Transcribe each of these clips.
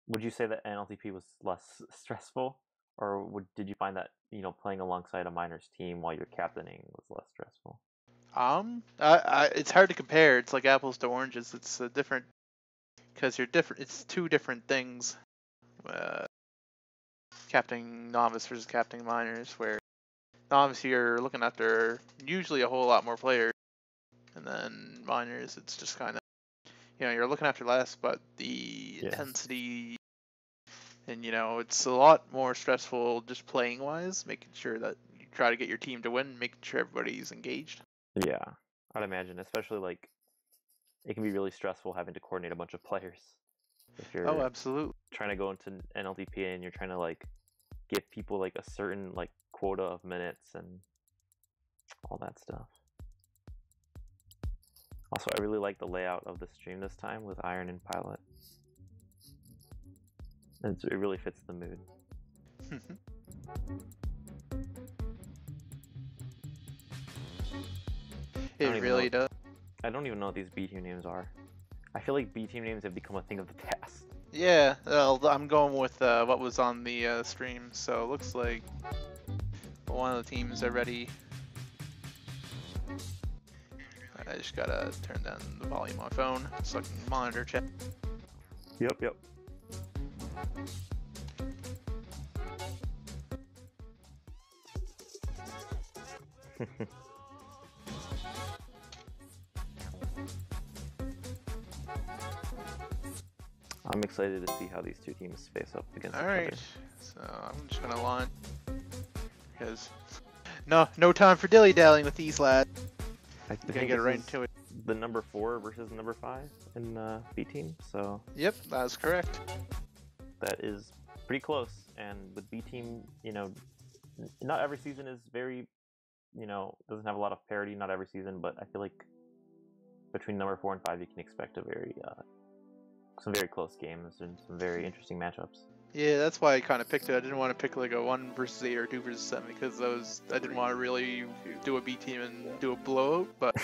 would you say that NLTP was less stressful, or did you find that playing alongside a minors team while you're captaining was less stressful? It's hard to compare. It's like apples to oranges. It's a different because you're different. It's two different things. Captaining novice versus captaining minors, where novice you're looking after usually a whole lot more players, and then minors it's just kind of you're looking after less, but the intensity and it's a lot more stressful just playing wise, making sure that you try to get your team to win, making sure everybody's engaged. Yeah, I'd imagine, especially like it can be really stressful having to coordinate a bunch of players if you're absolutely trying to go into NLTP and you're trying to like give people like a certain like quota of minutes and all that stuff. Also, I really like the layout of the stream this time with Iron and Pilot. It really fits the mood. It really does. I don't even know what these B team names are. I feel like B team names have become a thing of the past. Yeah, I'm going with what was on the stream, so it looks like one of the teams are ready. I just gotta turn down the volume on my phone so I can monitor chat. Yep. I'm excited to see how these two teams face up against each other. Alright, so I'm just gonna launch because no time for dilly-dallying with these lads. I gotta get right into it. The number 4 versus number 5 in B team, so yep, that's correct. That is pretty close, and with B team, not every season is very, doesn't have a lot of parity. Not every season, but I feel like between number 4 and 5, you can expect some very close games and some very interesting matchups. Yeah, that's why I kind of picked it. I didn't want to pick like a 1 versus 8 or 2 versus 7 because I didn't want to really do a B team and do a blowout, but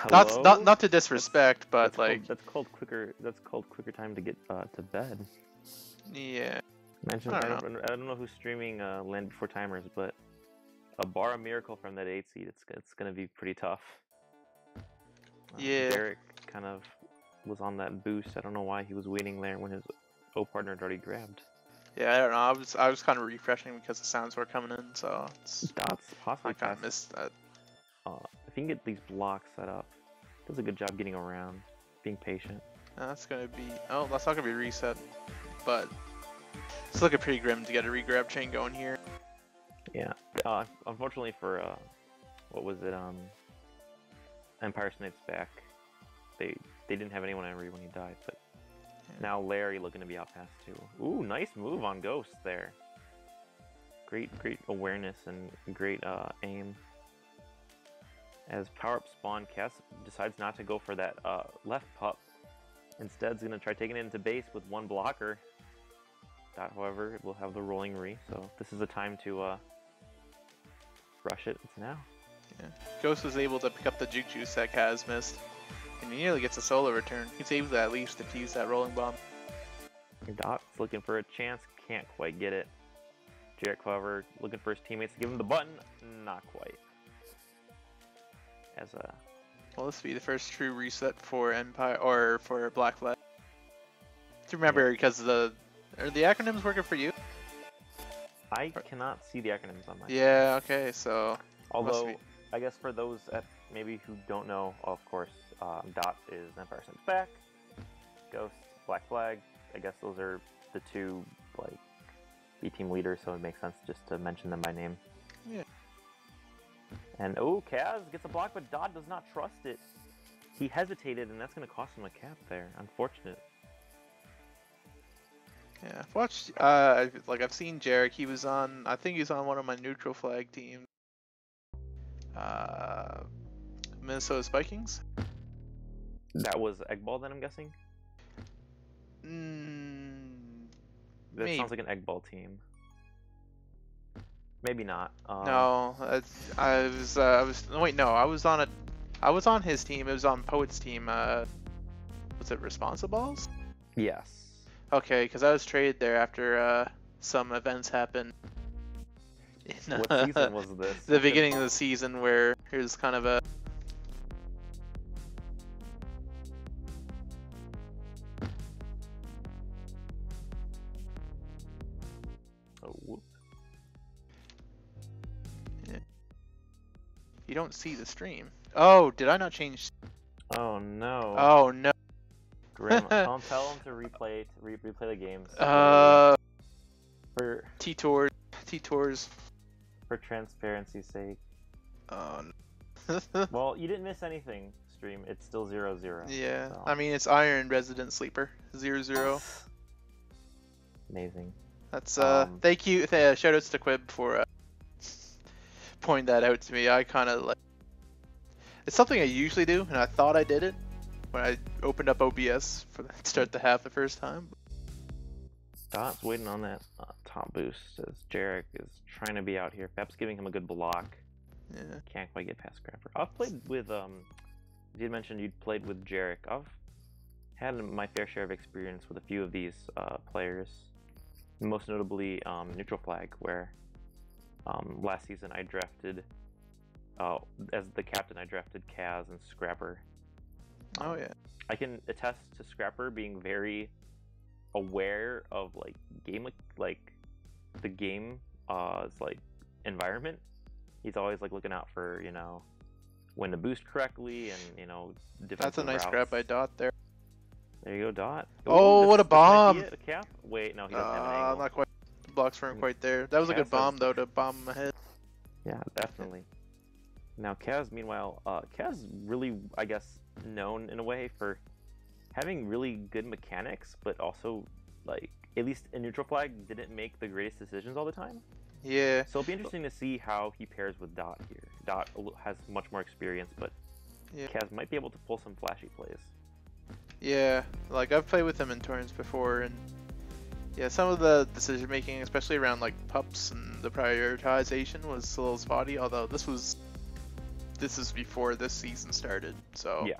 not to disrespect, but that's called quicker time to get to bed. Yeah. I don't know who's streaming Land Before Timers, but a bar of miracle from that 8 seed, it's gonna be pretty tough. Yeah. Derek kind of was on that boost. I don't know why he was waiting there when his partner had already grabbed. Yeah, I don't know. I was kind of refreshing because the sounds were coming in, so Dots possibly. I kind of missed that. If you can get these blocks set up, does a good job getting around, being patient. That's gonna be that's not gonna be reset, but it's looking pretty grim to get a regrab chain going here. Yeah. Unfortunately for what was it? Empire Snipes back. They didn't have anyone Emery when he died, but now Larry looking to be out past too. Ooh, nice move on Ghost there. Great awareness and great aim. As power up spawn, Cass decides not to go for that left pup. Instead, he's gonna try taking it into base with one blocker. That, however, will have the rolling re. So this is a time to rush it. It's now. Yeah. Ghost was able to pick up the juke juice that Kaz missed. And he nearly gets a solo return. He's able to at least defuse that rolling bomb. Dot's looking for a chance, can't quite get it. Jarrett, however, looking for his teammates to give him the button, not quite. Well, this will be the first true reset for Empire or for Black Flag. To remember, because are the acronyms working for you? I cannot see the acronyms on my. Yeah. Okay. So. Although, I guess for those maybe who don't know, of course, Dot is Empire Snipes back. Ghost, Black Flag. I guess those are the two like B team leaders, so it makes sense just to mention them by name. Yeah. And Kaz gets a block, but Dot does not trust it. He hesitated, and that's going to cost him a cap there. Unfortunate. Yeah, I've watched. I've seen Jarek. He was on. I think he's on one of my neutral flag teams. Minnesota Vikings. That was Egg Ball, then I'm guessing. That sounds like an Egg Ball team. Maybe not. No, I was on his team. It was on Poet's team. Was it Responsibles? Yes. Okay, because I was traded there after some events happened in What season was this? the beginning of the season where it was kind of a. Oh, whoop. Yeah. You don't see the stream. Oh, did I not change? Oh no. Oh no. Grim. Tell him to replay the games. For T-Tours. For transparency's sake. Oh no. Well, you didn't miss anything, stream. It's still 0-0. Yeah, so. I mean it's Iron Resident Sleeper 0-0. Amazing. That's thank you. Shoutouts to Quib for pointing that out to me. I kind of like. It's something I usually do, and I thought I did it when I opened up OBS for the start the half the first time. Dot's waiting on that top boost as Jarek is trying to be out here. Fap's giving him a good block. Yeah. Can't quite get past Scrapper. I've played with you had mentioned you'd played with Jarek. I've had my fair share of experience with a few of these players. Most notably Neutral Flag, where last season I drafted as the captain I drafted Kaz and Scrapper. Oh yeah. I can attest to Scrapper being very aware of like the game like environment. He's always like looking out for, you know, when to boost correctly and, you know, That's a nice routes. grab by Dot there. There you go, Dot. Oh, what a bomb! Might be a cap? Wait, no, he doesn't have an angle. Not quite. The blocks weren't quite there. That was a good bomb though to bomb him ahead. Yeah, definitely. Now Kaz, meanwhile, Kaz really, I guess, known in a way for having really good mechanics, but also, like, at least in Neutral Flag, didn't make the greatest decisions all the time. Yeah. So it'll be interesting to see how he pairs with Dot here. Dot has much more experience, but yeah. Kaz might be able to pull some flashy plays. Yeah, like I've played with him in tournaments before, and yeah, some of the decision making, especially around like pups and the prioritization, was a little spotty. Although this is before this season started, so yeah.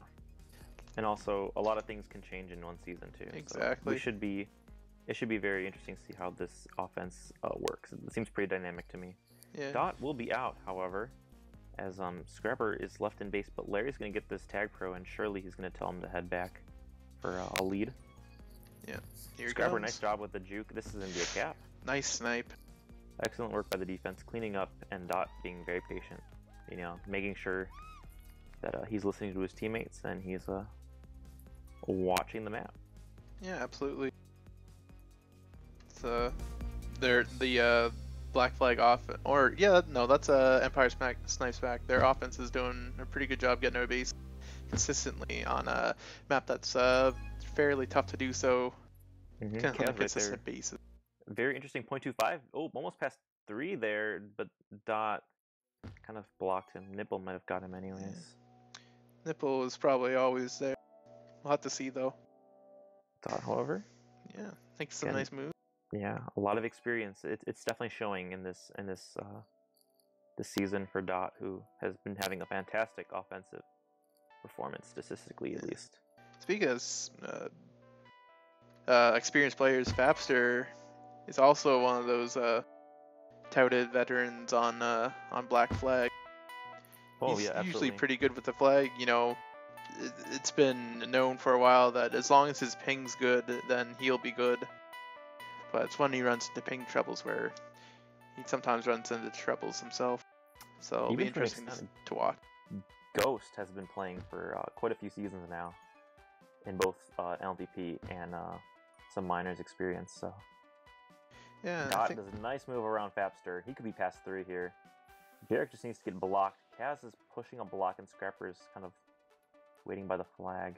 And also, a lot of things can change in one season too. Exactly. So it should be very interesting to see how this offense works. It seems pretty dynamic to me. Yeah. Dot will be out, however, as Scrapper is left in base, but Larry's going to get this tag pro, and surely he's going to tell him to head back for a lead. Yeah. Here Scrapper, nice job with the juke. This is going to be a cap. Nice snipe. Excellent work by the defense, cleaning up, and Dot being very patient. You know, making sure that he's listening to his teammates and he's watching the map. Yeah, absolutely. So, they're the Black Flag off, or yeah, no, that's Empire Snipes back. Their offense is doing a pretty good job getting our base consistently on a map that's fairly tough to do so. On a consistent basis. Very interesting 0.25. Oh, almost past 3 there, but Dot kind of blocked him. Nipple might have got him anyways. Yeah. Nipple is probably always there. We'll have to see though. Dot, however, yeah, I think some nice moves. Yeah, a lot of experience. It's definitely showing in this season for Dot, who has been having a fantastic offensive performance, statistically at least. Speaking of experienced players, Fapster is also one of those touted veterans on Black Flag. Oh, He's yeah, absolutely. usually pretty good with the flag. You know, it's been known for a while that as long as his ping's good, then he'll be good. But it's when he runs into ping troubles where he sometimes runs into troubles himself. So it'll be interesting to watch. Ghost has been playing for quite a few seasons now in both NLTP and some minors experience. So yeah, Dot does a nice move around Fapster. He could be past 3 here. Derek just needs to get blocked. Kaz is pushing a block, and Scrapper is kind of waiting by the flag.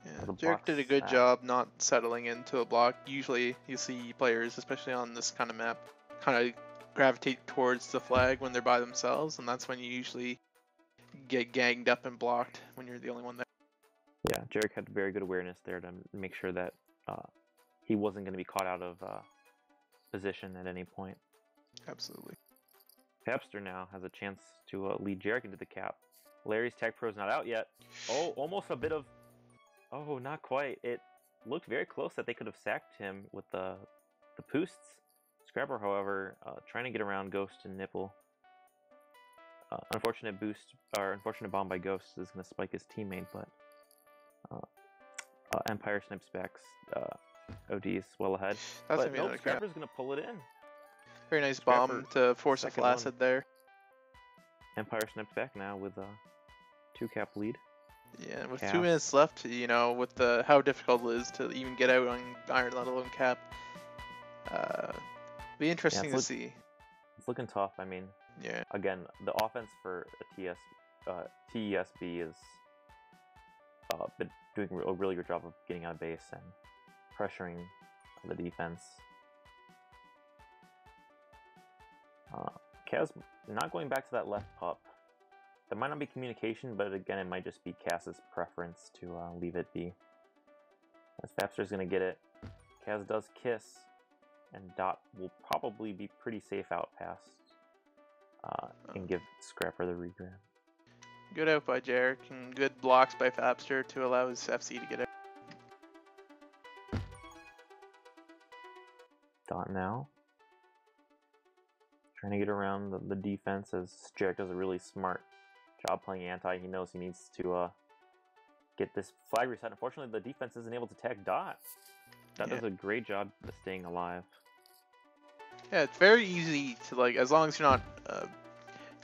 Yeah, Derek did a good job not settling into a block. Usually you see players, especially on this kind of map, kind of gravitate towards the flag when they're by themselves, and that's when you usually get ganged up and blocked when you're the only one there. Yeah, Jarek had very good awareness there to make sure that he wasn't going to be caught out of position at any point. Absolutely. Fapster now has a chance to lead Jarek into the cap. Larry's tag pro is not out yet. Oh, almost a bit of... Oh, not quite. looked very close that they could have sacked him with the Poosts. Scrapper, however, trying to get around Ghost and Nipple. Unfortunate bomb by Ghost is going to spike his teammate, but Empire Snipes back's OD is well ahead. That's but nope, Scrapper's going to pull it in. Very nice bomb to force a flaccid there. Empire Snipes back now with a 2-cap lead. Yeah, with 2 minutes left, you know, with how difficult it is to even get out on Iron, let alone cap. Be interesting to see. It's looking tough. I mean, yeah. Again, the offense for a TESB is been doing a really good job of getting out of base and pressuring the defense. Kaz not going back to that left pup. There might not be communication, but again, it might just be Kaz's preference to leave it be. As Fapster's going to get it, Kaz does kiss, and Dot will probably be pretty safe out past and give Scrapper the regrab. Good out by Jarek, and good blocks by Fapster to allow his FC to get out. Dot now. Trying to get around the defense as Jarek does a really smart job playing anti. He knows he needs to get this flag reset. Unfortunately, the defense isn't able to tag Dot. Dot does a great job of staying alive. Yeah, it's very easy to, like, as long as you're not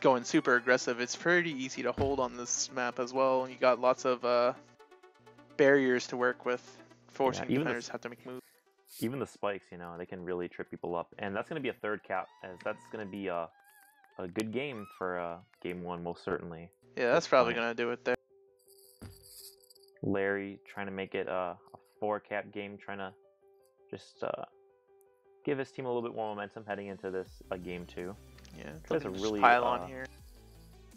going super aggressive, it's pretty easy to hold on this map as well. You got lots of barriers to work with, forcing defenders to have to make moves. Even the spikes, you know, they can really trip people up. And that's going to be a 3rd cap, as that's going to be a good game for game 1, most certainly. Yeah, that's probably going to do it there. Larry trying to make it a 4-cap game, trying to just give his team a little bit more momentum heading into this game 2. Yeah, tries a really pile on here.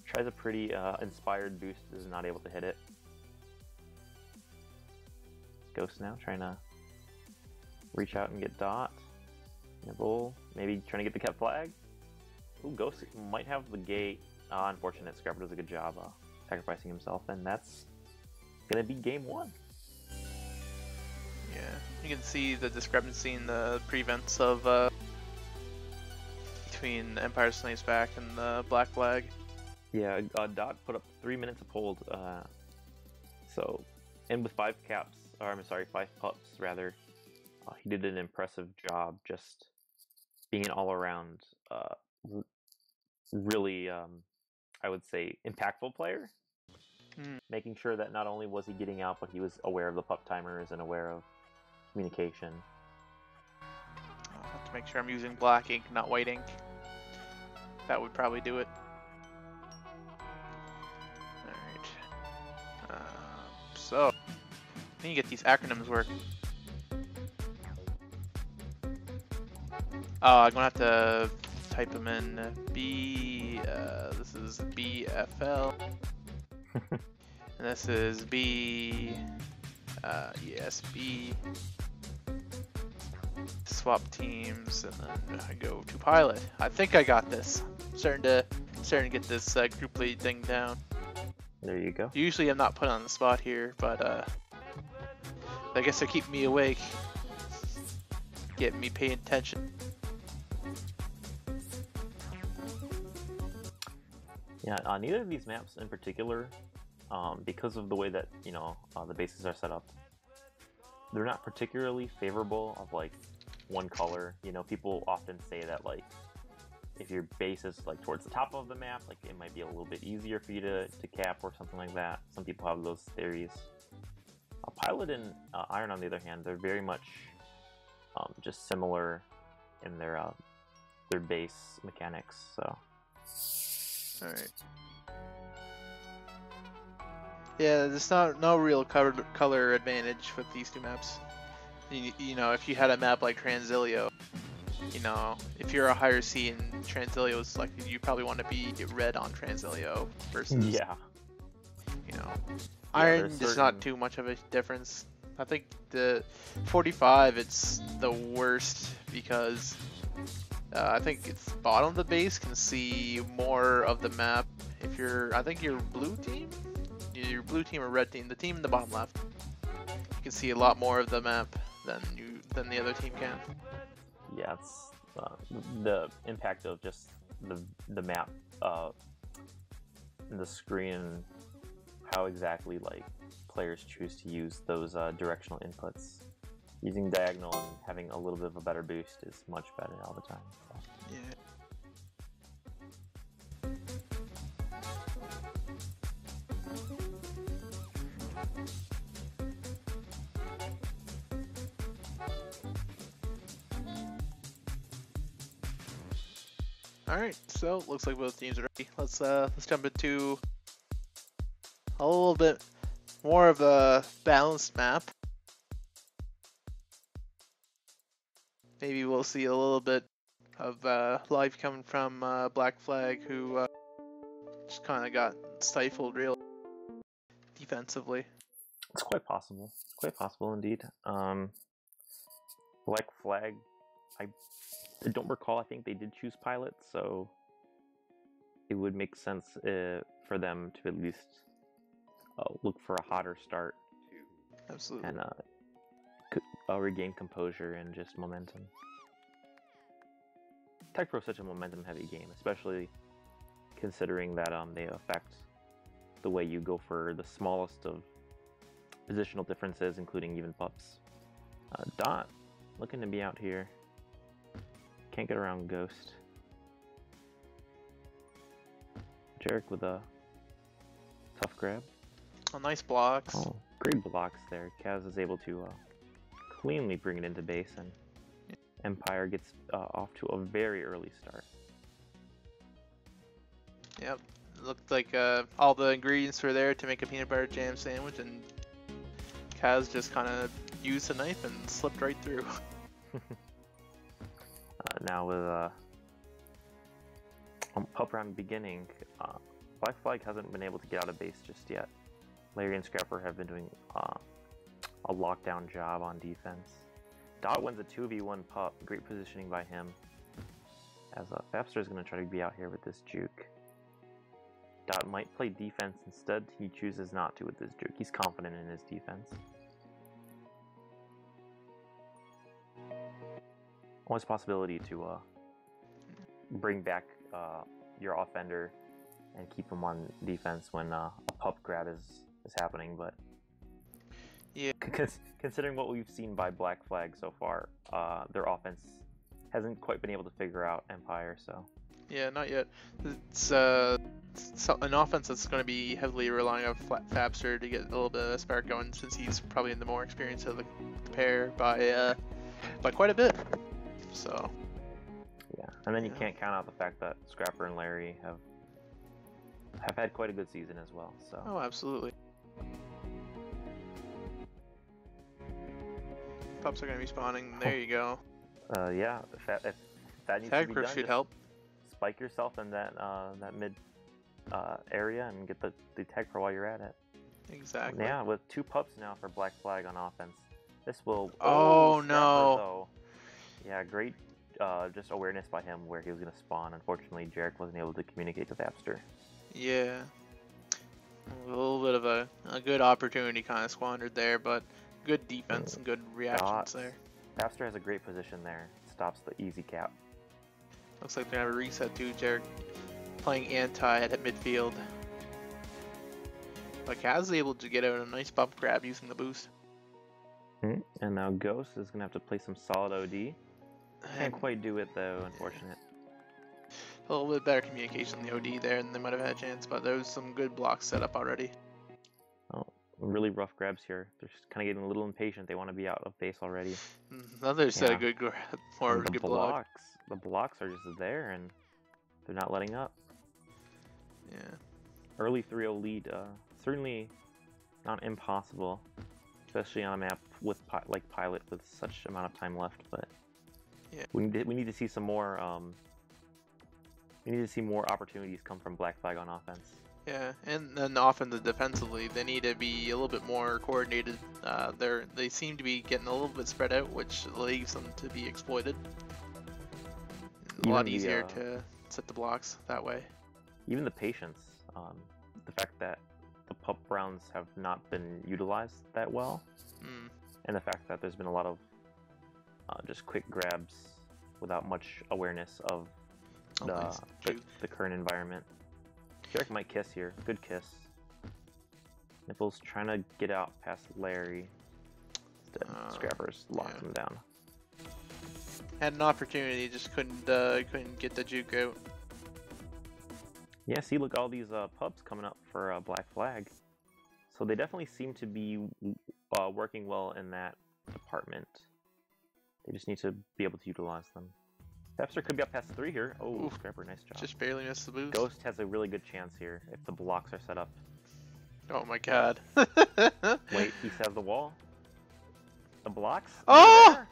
Tries a pretty inspired boost, is not able to hit it. Ghost now trying to reach out and get Dot. Nibble, maybe trying to get the cap flag. Ooh, Ghost might have the gate. Unfortunate, Scrapper does a good job sacrificing himself, and that's gonna be game 1. Yeah, you can see the discrepancy in the prevents of between Empire Snipes back and the black flag. Yeah, Dot put up 3 minutes of hold. So, and with 5 caps, or I'm sorry, 5 pups rather. He did an impressive job just being an all-around, really, I would say, impactful player. Making sure that not only was he getting out, but he was aware of the pup timers and aware of communication. I'll have to make sure I'm using black ink, not white ink. That would probably do it. Alright. So, I need to get these acronyms working. I'm gonna have to type them in. This is BFL. And this is B. Yes, B. Swap teams, and then I go to pilot. I think I got this. Starting to get this group lead thing down. There you go. Usually I'm not put on the spot here, but I guess they're keeping me awake, getting me paying attention. Yeah, neither of these maps in particular, because of the way that, you know, the bases are set up, they're not particularly favorable of, like, one color. You know, people often say that, like, if your base is, like, towards the top of the map, like, it might be a little bit easier for you to cap or something like that. Some people have those theories. Pilot and Iron, on the other hand, they're very much just similar in their base mechanics, so... Alright. Yeah, there's no real color advantage with these two maps. You know, if you had a map like Transilio, you know, if you're a higher C in Transilio selected, you probably want to be red on Transilio versus, you know, Iron. There's not too much of a difference. I think the 45, it's the worst because I think it's bottom of the base can see more of the map. If you're, I think you're blue team or red team, the team in the bottom left, you can can see a lot more of the map than the other team can. Yeah, it's the impact of just the map, the screen, how exactly like players choose to use those directional inputs. Using diagonal and having a little bit of a better boost is much better all the time. So. Yeah. All right, so looks like both teams are ready. Let's jump into a little bit more of a balanced map. Maybe we'll see a little bit of life coming from Black Flag, who just kind of got stifled real defensively. It's quite possible. It's quite possible indeed. Black Flag, I don't recall. I think they did choose pilot, so it would make sense for them to at least look for a hotter start. Absolutely. And regain composure and just momentum. Tech Pro is such a momentum-heavy game, especially considering that they affect the way you go for the smallest of positional differences, including even pups. Dot, looking to be out here. Can't get around Ghost. Jarek with a tough grab. Oh, nice blocks. Oh, great blocks there. Kaz is able to cleanly bring it into base, and Empire gets off to a very early start. Yep, looked like all the ingredients were there to make a peanut butter jam sandwich, and Kaz just kind of used the knife and slipped right through. Now with pup round beginning, Black Flag hasn't been able to get out of base just yet. Larry and Scrapper have been doing a lockdown job on defense. Dot wins a 2v1 pup, great positioning by him. As Fapster is going to try to be out here with this juke. Dot might play defense instead. He chooses not to with this juke. He's confident in his defense. Always possibility to bring back your offender and keep him on defense when a pup grab is happening, but yeah, considering what we've seen by Black Flag so far, their offense hasn't quite been able to figure out Empire, so. Yeah, not yet. It's an offense that's going to be heavily relying on Fapster to get a little bit of a spark going, since he's probably in the more experience of the pair by quite a bit. So. Yeah, and then you can't count out the fact that Scrapper and Larry have had quite a good season as well. So. Oh, absolutely. Pups are going to be spawning. There you go. Yeah, if that needs Tag to be done, should help. Spike yourself in that mid area and get the tag pro while you're at it. Exactly. Yeah, with 2 pups now for Black Flag on offense. This will. Oh, Scrapper, no. Though. Yeah, great. Just awareness by him where he was going to spawn. Unfortunately, Jarek wasn't able to communicate to Fapster. Yeah. A little bit of a good opportunity kind of squandered there, but good defense and good reactions there. Fapster has a great position there. Stops the easy cap. Looks like they're going to have a reset too. Jarek playing anti at midfield. But Kaz is able to get out a nice bump grab using the boost. And now Ghost is going to have to play some solid OD. Can't quite do it though, unfortunate. A little bit better communication in the OD there, and they might have had a chance, but there was some good blocks set up already. Oh, really rough grabs here. They're just kind of getting a little impatient. They want to be out of base already. Another set of good grab, or good blocks. The blocks are just there, and they're not letting up. Yeah. Early 3-0 lead, certainly not impossible, especially on a map with like Pilot with such amount of time left. But yeah, we need to see some more. We need to see more opportunities come from Black Flag on offense. Yeah, and then often defensively, they need to be a little bit more coordinated. They seem to be getting a little bit spread out, which leaves them to be exploited. A lot easier to set the blocks that way. Even the patience, the fact that the pup rounds have not been utilized that well, and the fact that there's been a lot of just quick grabs without much awareness of Nice. the current environment. Jarek might kiss here. Good kiss. Nipple's trying to get out past Larry. Instead, Scrappers locked him down. Had an opportunity, just couldn't get the juke out. Yeah, see, look, all these pubs coming up for Black Flag. So they definitely seem to be working well in that department. They just need to be able to utilize them. Pepster could be up past 3 here. Oh, Oof. Scrapper, nice job. Just barely missed the boost. Ghost has a really good chance here if the blocks are set up. Oh my god. Wait, he says the wall. The blocks? Oh! There.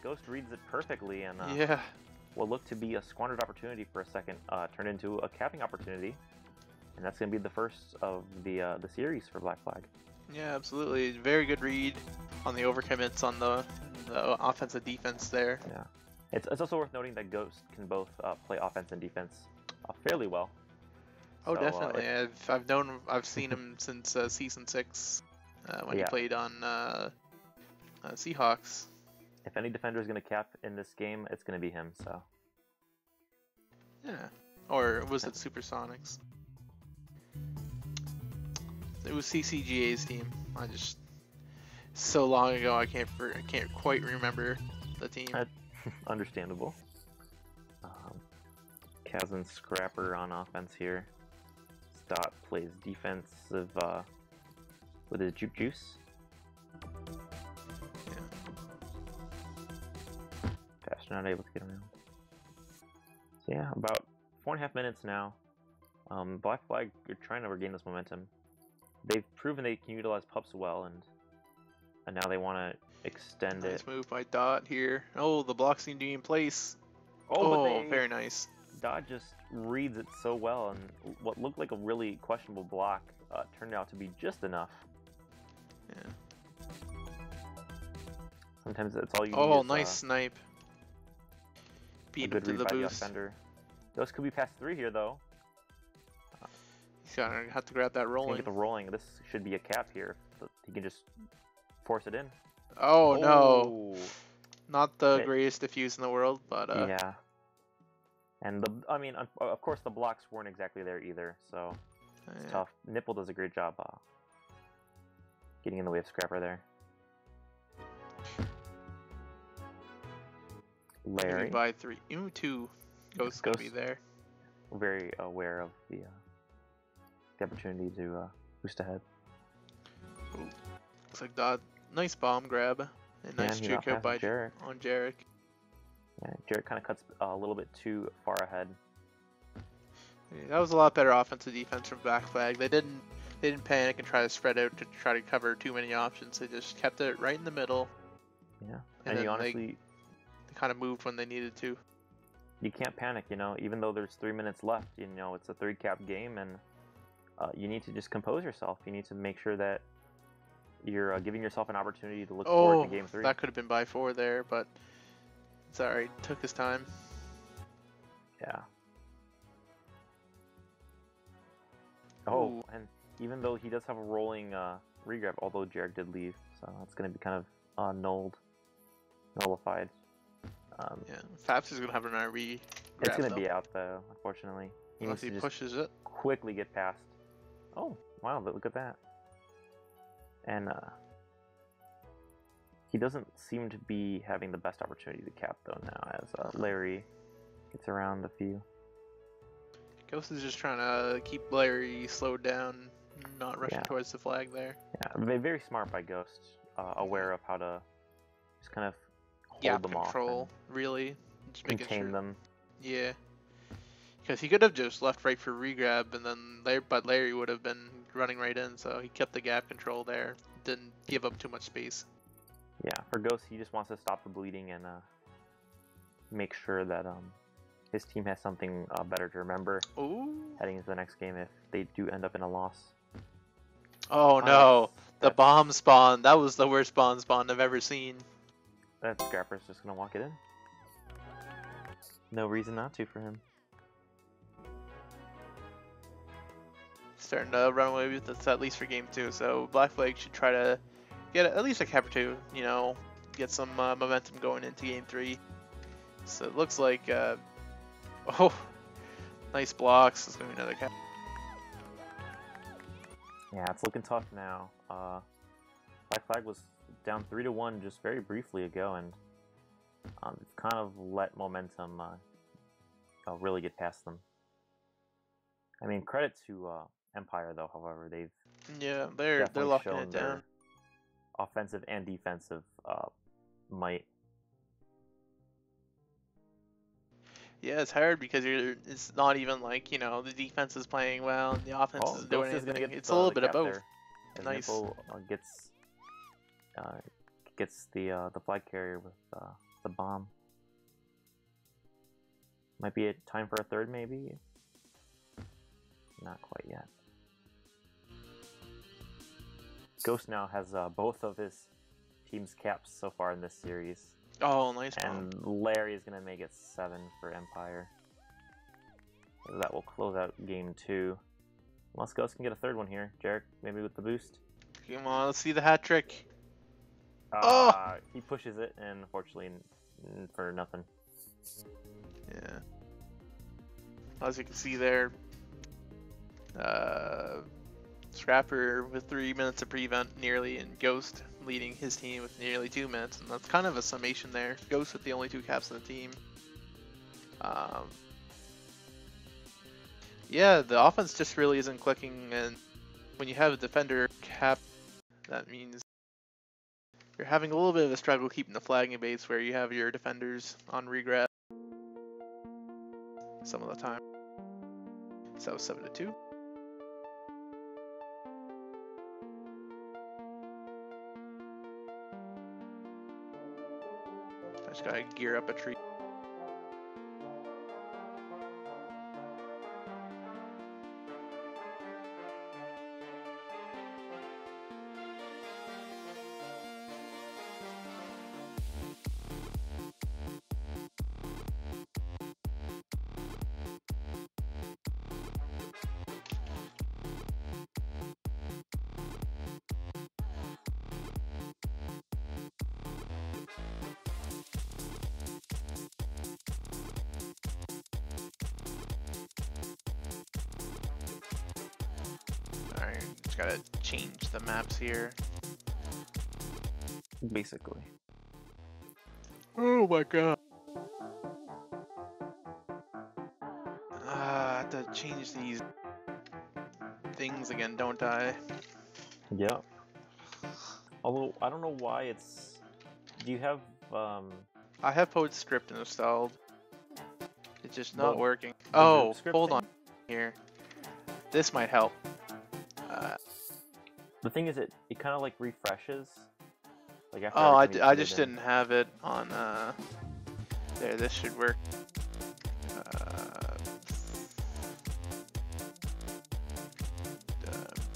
Ghost reads it perfectly, and Yeah. what looked to be a squandered opportunity for a second turned into a capping opportunity. And that's going to be the first of the series for Black Flag. Yeah, absolutely. Very good read on the overcommits on the offensive defense there. Yeah. It's also worth noting that Ghost can both play offense and defense fairly well. Oh, So, definitely. I've seen him since season 6 when he played on Seahawks. If any defender is going to cap in this game, it's going to be him. So. Yeah. Or was it Supersonics? It was CCGA's team. So long ago, I can't quite remember the team. Understandable. Kaz and Scrapper on offense here. Stott plays defensive with his juke juice. Faster not able to get around. So yeah, about 4.5 minutes now. Black Flag are trying to regain this momentum. They've proven they can utilize pups well, and now they want to extend it. Nice move by Dot here. Oh, the block seemed to be in place. Oh, very nice. Dot just reads it so well, and what looked like a really questionable block turned out to be just enough. Yeah. Sometimes that's all you need. Oh, nice snipe. Beat him good to read the by the boost. offender. Those could be past 3 here, though. He's gonna have to grab that rolling. Get the rolling. This should be a cap here. So he can just force it in. Oh no! Oh. Not the greatest diffuse in the world, but yeah. And of course, the blocks weren't exactly there either, so it's tough. Nipple does a great job getting in the way of Scrapper there. Larry. By 3. 2. Ghost gonna be there. We're very aware of the opportunity to boost ahead. Ooh. Looks like Dot. Nice bomb grab. And nice juke out by Jarek. On Jarek. Yeah, Jarek kind of cuts a little bit too far ahead. Yeah, that was a lot better offensive defense from Black Flag. They didn't panic and try to spread out to try to cover too many options. They just kept it right in the middle. Yeah, and you honestly, they kind of moved when they needed to. You can't panic, even though there's 3 minutes left. It's a 3-cap game, and you need to just compose yourself. You need to make sure that you're giving yourself an opportunity to look forward to game 3. That could have been by 4 there, but it's alright. Took his time. Yeah. Oh, and even though he does have a rolling regrab, although Jarek did leave, so that's going to be kind of nullified. Yeah, Fabs is going to have an RV. It's going to be out, though, unfortunately. Unless he pushes it. Quickly get past. Oh, wow, look at that. And he doesn't seem to be having the best opportunity to cap, though, now, as Larry gets around a few. Ghost is just trying to keep Larry slowed down, not rushing towards the flag there. Yeah, very smart by Ghost, aware of how to just kind of hold them control, off. Really. Just making contain sure. them. Yeah. Because he could have just left right for regrab, and then Larry would have been running right in, so he kept the gap control there. Didn't give up too much space. Yeah, for Ghost, he just wants to stop the bleeding and make sure that his team has something better to remember heading into the next game if they do end up in a loss. Oh no! The bomb spawn! That was the worst bomb spawn I've ever seen. That Scrapper's just gonna walk it in. No reason not to for him. Starting to run away with this at least for game 2, so Black Flag should try to get at least a cap or two, you know, get some momentum going into game 3. So it looks like, oh, nice blocks. There's going to be another cap. Yeah, it's looking tough now. Black Flag was down 3-1 just very briefly ago, and it's kind of let momentum really get past them. I mean, credit to Empire though. However, they've they're locking shown it down. their offensive and defensive might. Yeah, it's hard because it's not even like, you know, the defense is playing well and the offense isn't doing anything. It's a little bit of both. Nice. Gets the flag carrier with the bomb. Might be time for a third, maybe. Not quite yet. Ghost now has both of his team's caps so far in this series. Oh, nice And Larry is going to make it 7 for Empire. So that will close out game 2. Unless Ghost can get a third one here. Jarek, maybe with the boost. Come on, let's see the hat trick. He pushes it, and unfortunately, for nothing. Yeah. As you can see there, Scrapper with 3 minutes of prevent nearly, and Ghost leading his team with nearly 2 minutes, and that's kind of a summation there. Ghost with the only 2 caps in the team. Yeah, the offense just really isn't clicking, and when you have a defender cap, that means you're having a little bit of a struggle keeping the flagging base where you have your defenders on regrab some of the time. So that was 7-2. I just gotta gear up a tree. Alright, just gotta change the maps here. Basically. Oh my god. I have to change these things again, don't I? Yeah. Although, I don't know why it's... Do you have, I have PostScript installed. It's just not working. the Oh, script hold thing? on here. This might help. The thing is, it kind of like refreshes. Like after Oh, every time you I put just it in. didn't have it on, there, this should work.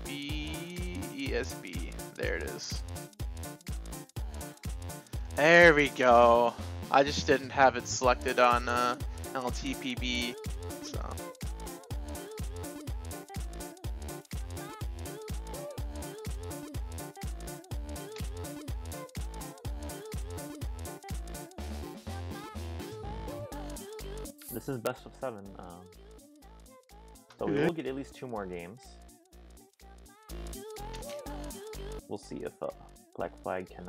ESB, there it is. There we go. I just didn't have it selected on NLTP-B, so. This is best of 7. So we will get at least 2 more games. We'll see if Black Flag can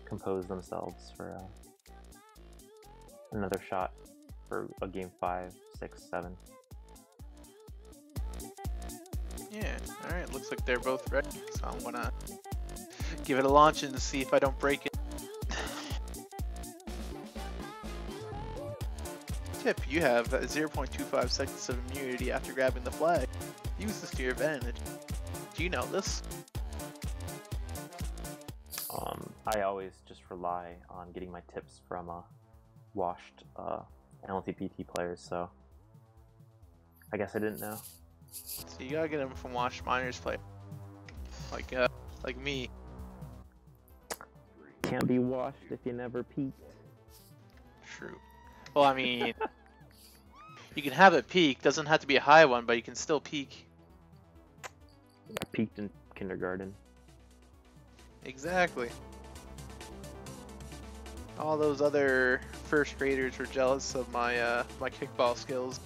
compose themselves for another shot for a game 5, 6, 7. Yeah, alright, looks like they're both ready, so I'm gonna give it a launch and see if I don't break it. Tip, you have 0.25 seconds of immunity after grabbing the flag. Use this to your advantage. Do you know this? I always just rely on getting my tips from washed NLTP players, so I guess I didn't know. So you gotta get them from washed minors play, like me. Can't be washed if you never peeked. True. Well, I mean, you can have it peak. Doesn't have to be a high one, but you can still peak. I peaked in kindergarten. Exactly. All those other first graders were jealous of my my kickball skills.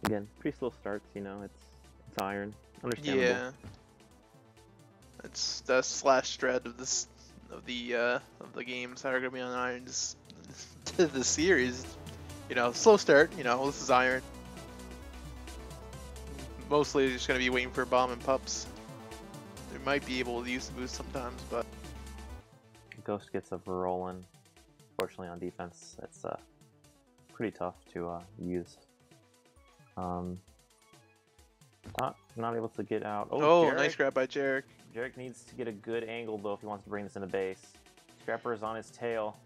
Again, pretty slow starts, you know, it's iron. Understandable. Yeah. It's the slash dread of this of the games that are gonna be on Irons to the series. You know, slow start, you know, this is Iron. Mostly just gonna be waiting for bomb and pups. They might be able to use the boost sometimes, but Ghost gets a Verolin. Fortunately on defense, that's pretty tough to use. Not able to get out. oh, Jarek. nice grab by Jarek. Jarek needs to get a good angle though if he wants to bring this into base. Scrapper is on his tail.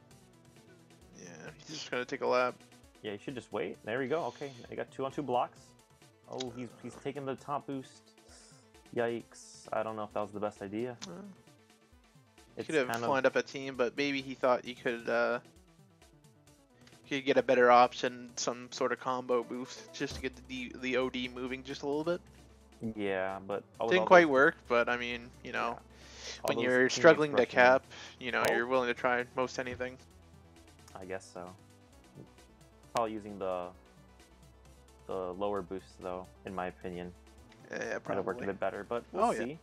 Yeah, he's just gonna take a lap. Yeah, you should just wait. There we go. Okay, I got 2-on-2 blocks. Oh, he's taking the top boost. Yikes! I don't know if that was the best idea. He could have lined up a team, but maybe he thought you could get a better option, some sort of combo boost, just to get the OD moving just a little bit. Yeah, but Didn't quite work. But I mean, you know, yeah. when you're struggling to cap, you know, Oh. you're willing to try most anything. I guess so. Probably using the lower boost though, in my opinion. Yeah, Might have worked a probably. bit better, but we'll Oh, see.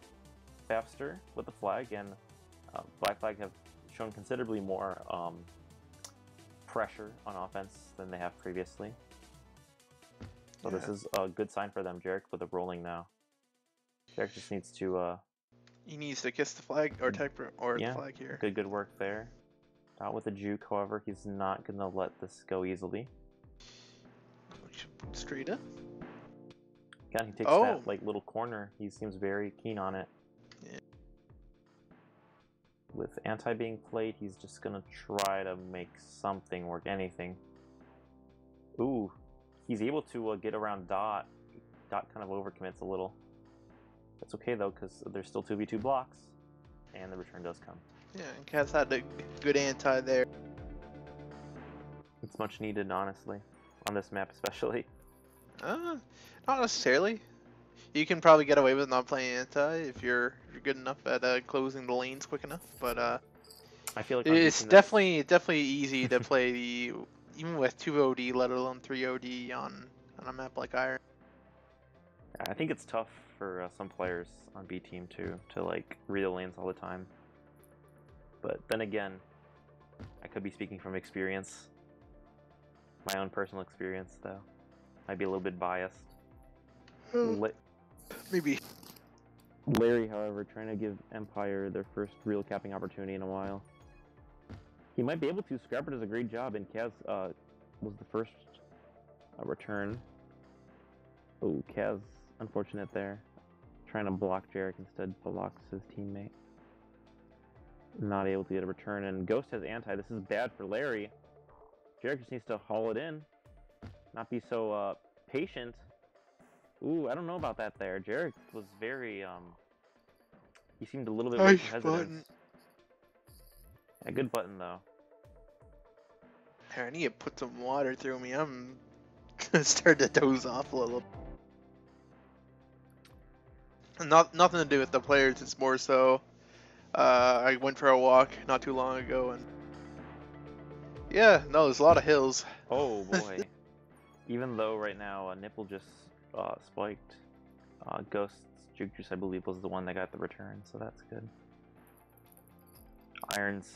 Fafster with the flag, and Black Flag have shown considerably more pressure on offense than they have previously. So this is a good sign for them. Jarek with the rolling now. Jarek just needs to... he needs to kiss the flag, or tech, or yeah, the flag here. Good work there. Not with the juke, however, he's not going to let this go easily. Straight up. Again, he takes that like little corner. He seems very keen on it. Yeah. With anti being played, he's just gonna try to make something work, anything. Ooh, he's able to get around Dot. Dot kind of overcommits a little. That's okay though, because there's still 2v2 blocks, and the return does come. Yeah, and Kaz had a good anti there. It's much needed, honestly, on this map especially. Not necessarily. You can probably get away with not playing anti if you're good enough at closing the lanes quick enough. But I feel like it's definitely easy to play the even with 2 OD, let alone 3 OD on a map like Iron. I think it's tough for some players on B team to like read the lanes all the time. But then again, I could be speaking from experience. My own personal experience, though. Might be a little bit biased. Maybe. Larry, however, trying to give Empire their first real capping opportunity in a while. He might be able to. Scrapper does a great job, and Kaz was the first return. Oh, Kaz, unfortunate there. Trying to block Jarek instead blocks his teammate. Not able to get a return, and Ghost has anti. This is bad for Larry. Jarek just needs to haul it in. Not be so patient. Ooh, I don't know about that there. Jarek was very, he seemed a little bit Nice hesitant. button. A good button, though. I need to put some water through me. I'm gonna start to doze off a little. Nothing to do with the players. It's more so, I went for a walk not too long ago, and yeah, no, there's a lot of hills. Oh boy. Even though right now Nipple just spiked, Ghost's Juke Juice, I believe, was the one that got the return, so that's good. Iron's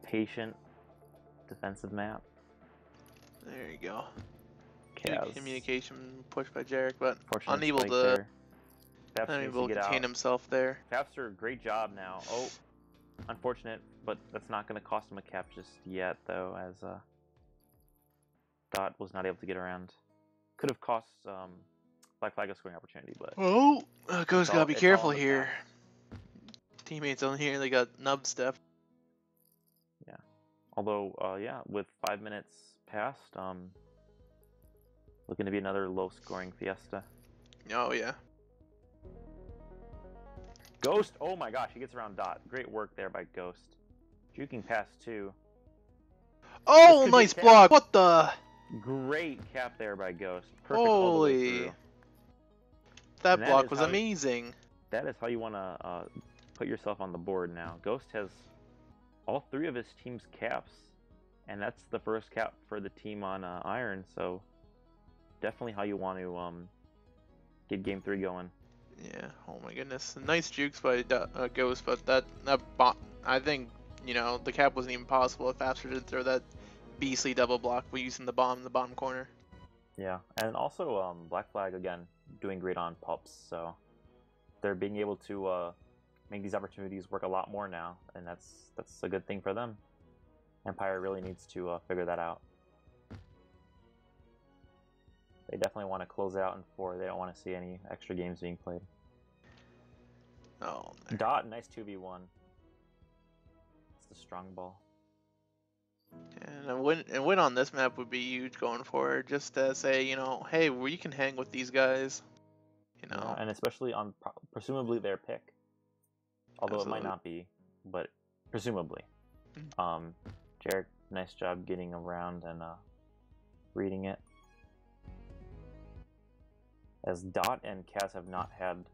patient defensive map. There you go. Kaz. Communication push by Jarek, but Fortunate unable spike to there. unable to get contain out. himself there. Fafster, great job now. Oh, unfortunate, but that's not going to cost him a cap just yet, though, as Dot was not able to get around. Could have cost Black Flag a scoring opportunity, but... Oh, Ghost gotta be careful all in the here. past. Teammates on here, they got nub step. Yeah. Although, yeah, with 5 minutes past, looking to be another low-scoring fiesta. Oh yeah. Ghost, oh my gosh, he gets around Dot. Great work there by Ghost. Juking past 2. Oh, nice block. What the? Great cap there by Ghost. Perfect all the way Holy. through. That block was amazing. That is how you want to put yourself on the board now. Ghost has all 3 of his team's caps, and that's the first cap for the team on Iron, so definitely how you want to get Game 3 going. Yeah, oh my goodness. Nice jukes by Ghost, but I think, you know, the cap wasn't even possible if Fapster didn't throw that beastly double block using the bomb in the bottom corner. Yeah, and also Black Flag, again, doing great on pups, so they're being able to make these opportunities work a lot more now, and that's a good thing for them. Empire really needs to figure that out. They definitely want to close it out in 4. They don't want to see any extra games being played. Oh, Dot, nice 2v1. It's the strong ball. And a win on this map would be huge going forward, just to say, you know, hey, we can hang with these guys. You know. Yeah, and especially on presumably their pick. Although Absolutely. It might not be, but presumably. Jarek, nice job getting around and reading it. As Dot and Kaz have not had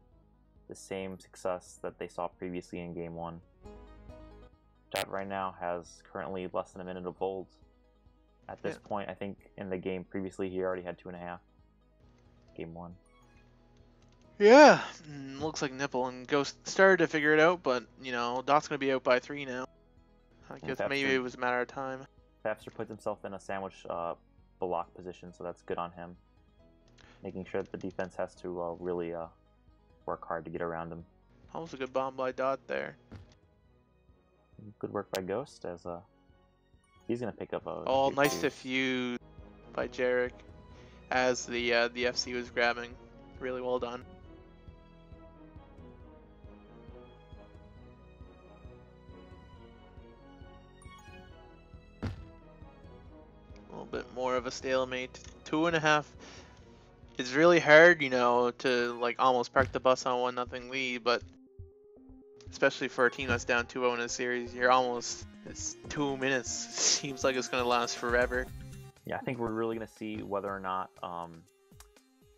the same success that they saw previously in Game 1. Dot right now has currently less than a minute of hold. At this point, I think in the game previously he already had 2.5. Game 1. Yeah, looks like Nipple and Ghost started to figure it out, but, you know, Dot's going to be out by 3 now. I guess maybe it was a matter of time. Fapster puts himself in a sandwich block position, so that's good on him. Making sure that the defense has to really work hard to get around him. Almost a good bomb by Dot there. Good work by Ghost, as he's going to pick up a... Oh, nice diffuse by Jarek as the FC was grabbing. Really well done. A little bit more of a stalemate. 2.5. It's really hard, you know, to like almost park the bus on 1-0 lead, but especially for a team that's down 2-0 in a series, it's 2 minutes. Seems like it's going to last forever. Yeah, I think we're really going to see whether or not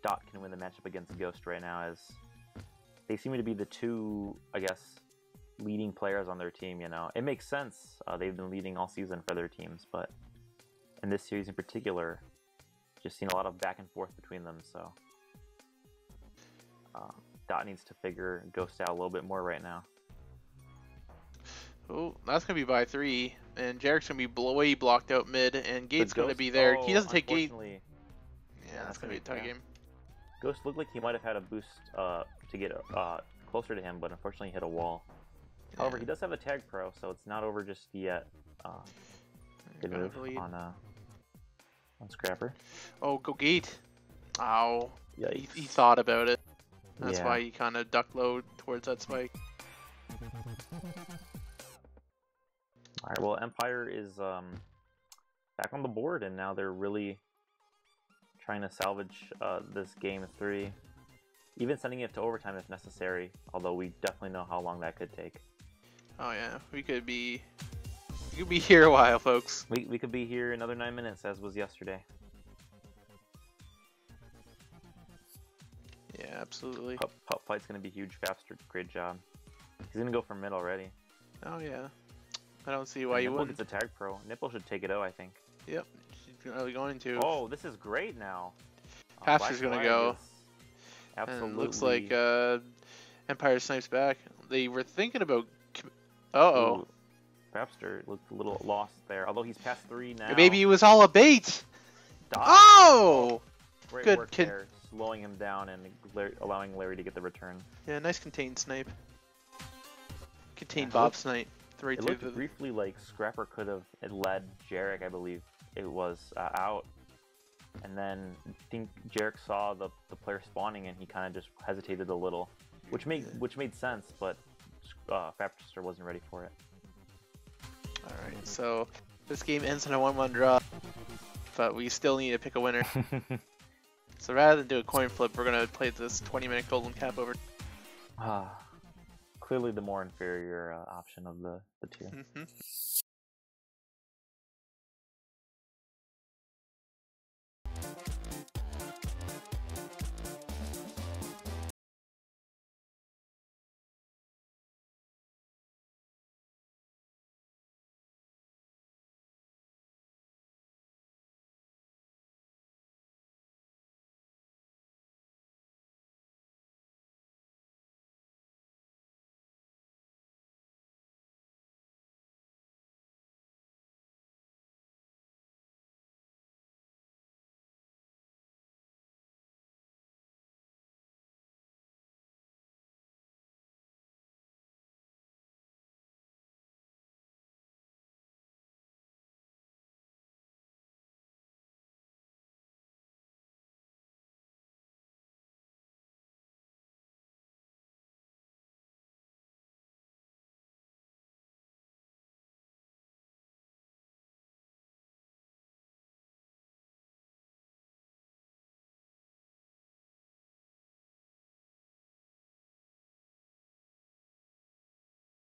Dot can win the matchup against Ghost right now, as they seem to be the 2, I guess, leading players on their team, you know. It makes sense. They've been leading all season for their teams, but in this series in particular, just seen a lot of back and forth between them, so Dot needs to figure Ghost out a little bit more right now. Oh, that's going to be by 3, and Jarek's going to be way blocked out mid, and Gate's going to be there. He doesn't take Gate. Yeah, that's going to be a tough game. Ghost looked like he might have had a boost to get closer to him, but unfortunately he hit a wall. Yeah. However, he does have a tag pro, so it's not over just yet. Good move on Scrapper. Oh, go Gate. Ow. Yikes. He thought about it. That's why he kind of ducked low towards that spike. Alright, well, Empire is back on the board, and now they're really trying to salvage this game 3. Even sending it to overtime if necessary, although we definitely know how long that could take. Oh yeah, we could be here a while, folks. We could be here another 9 minutes, as was yesterday. Yeah, absolutely. Pup fight's gonna be huge. Fapster, great job. He's gonna go for mid already. Oh yeah. I don't see why you wouldn't. Nipple gets a tag pro. Nipple should take it 0, I think. Yep, she's really going to. Oh, this is great now. Fapster's gonna go. Absolutely. And looks like Empire Snipes back. They were thinking about. Uh-oh. Fapster looked a little lost there, although he's past 3 now. Maybe it was all a bait. Dot. Oh! Great Good work there, slowing him down and allowing Larry to get the return. Yeah, nice contained snipe. Contained Bob snipe. It looked briefly like Scrapper could have led Jarek, I believe it was, out. And then I think Jarek saw the player spawning and he kind of just hesitated a little, which made sense, but Fapster wasn't ready for it. Alright, so this game ends in a 1-1 draw, but we still need to pick a winner. So rather than do a coin flip, we're gonna play this 20-minute golden cap over. Clearly the more inferior option of the two. Mm-hmm.